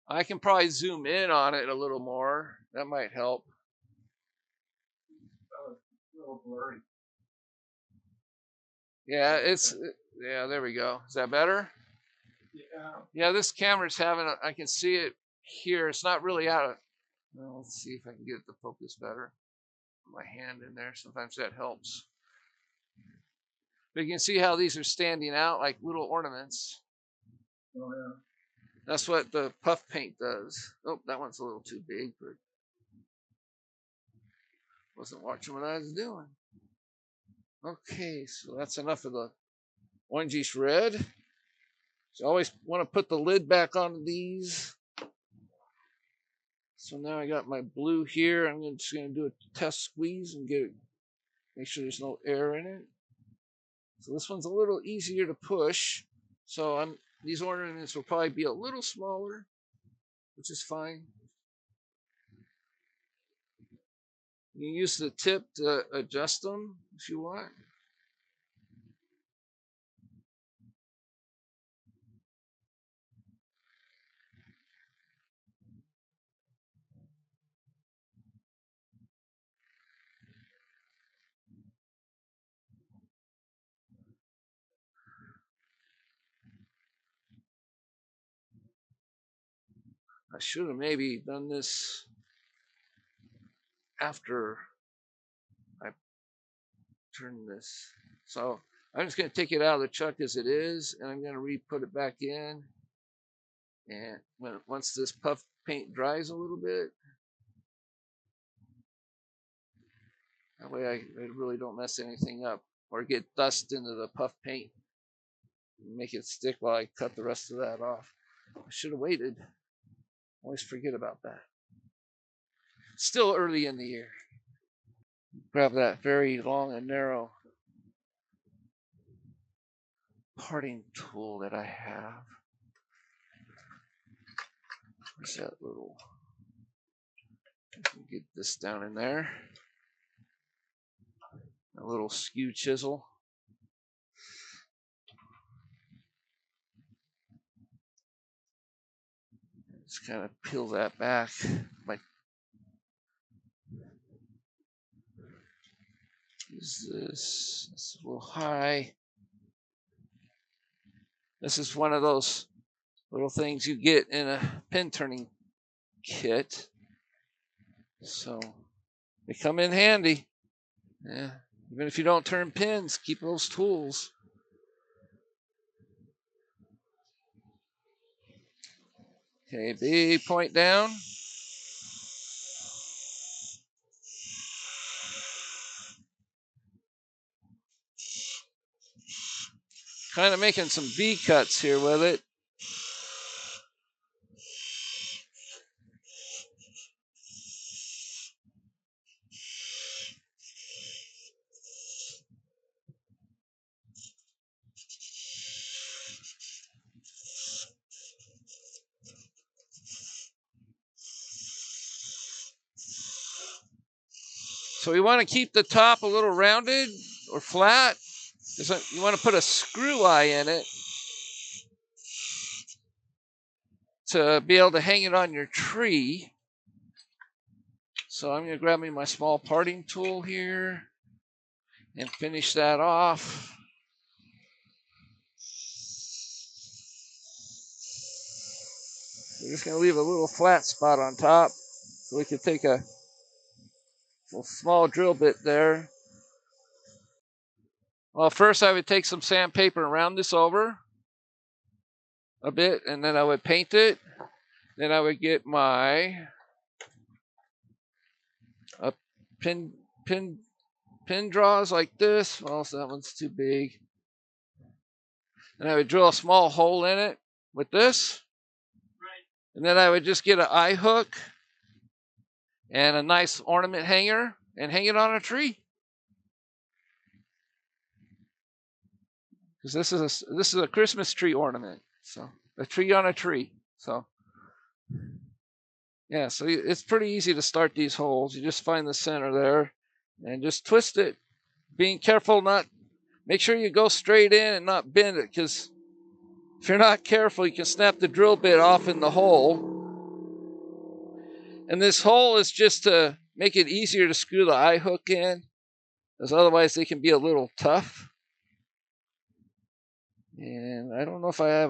that? I can probably zoom in on it a little more. That might help. It's a little blurry. Yeah, yeah, there we go. Is that better? Yeah. Yeah, this camera's I can see it here. It's not really out of, well, let's see if I can get it to focus better. Put my hand in there. Sometimes that helps. But you can see how these are standing out like little ornaments. Oh, yeah. That's what the puff paint does. Oh, that one's a little too big, but wasn't watching what I was doing. Okay, so that's enough of the orangish red. So I always want to put the lid back on these. So now I got my blue here. I'm just going to do a test squeeze and make sure there's no air in it. So this one's a little easier to push. So these ornaments will probably be a little smaller, which is fine. You can use the tip to adjust them if you want. I should have maybe done this after I turn this. So I'm just going to take it out of the chuck as it is, and I'm going to re-put it back in. And once this puff paint dries a little bit, that way I really don't mess anything up or get dust into the puff paint and make it stick while I cut the rest of that off. I should have waited. Always forget about that. Still early in the year. Grab that very long and narrow parting tool that I have. Where's that little? Get this down in there. A little skew chisel. Just kind of peel that back. Use this. It's a little high. This is one of those little things you get in a pin turning kit. So they come in handy. Yeah, Even if you don't turn pins, keep those tools. Okay, big point down. Kind of making some V cuts here with it. So we want to keep the top a little rounded or flat. You want to put a screw eye in it to be able to hang it on your tree. So I'm going to grab me my small parting tool here and finish that off. We're just going to leave a little flat spot on top so we can take a small drill bit there. Well, first I would take some sandpaper and round this over a bit, and then I would paint it. Then I would get my pin draws like this. Well, so that one's too big. And I would drill a small hole in it with this. And then I would just get an eye hook and a nice ornament hanger and hang it on a tree. Because this is a Christmas tree ornament. So a tree on a tree. So yeah, so it's pretty easy to start these holes. You just find the center there and just twist it. Being careful not, make sure you go straight in and not bend it, because if you're not careful, you can snap the drill bit off in the hole. And this hole is just to make it easier to screw the eye hook in, because otherwise they can be a little tough. And I don't know if I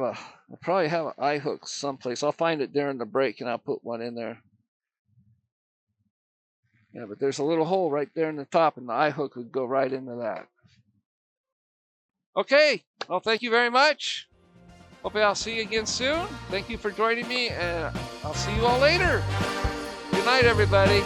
probably have an eye hook someplace. I'll find it during the break and I'll put one in there. Yeah, but there's a little hole right there in the top, and the eye hook would go right into that. Okay, well, thank you very much. Hope I'll see you again soon. Thank you for joining me, and I'll see you all later. Good night, everybody.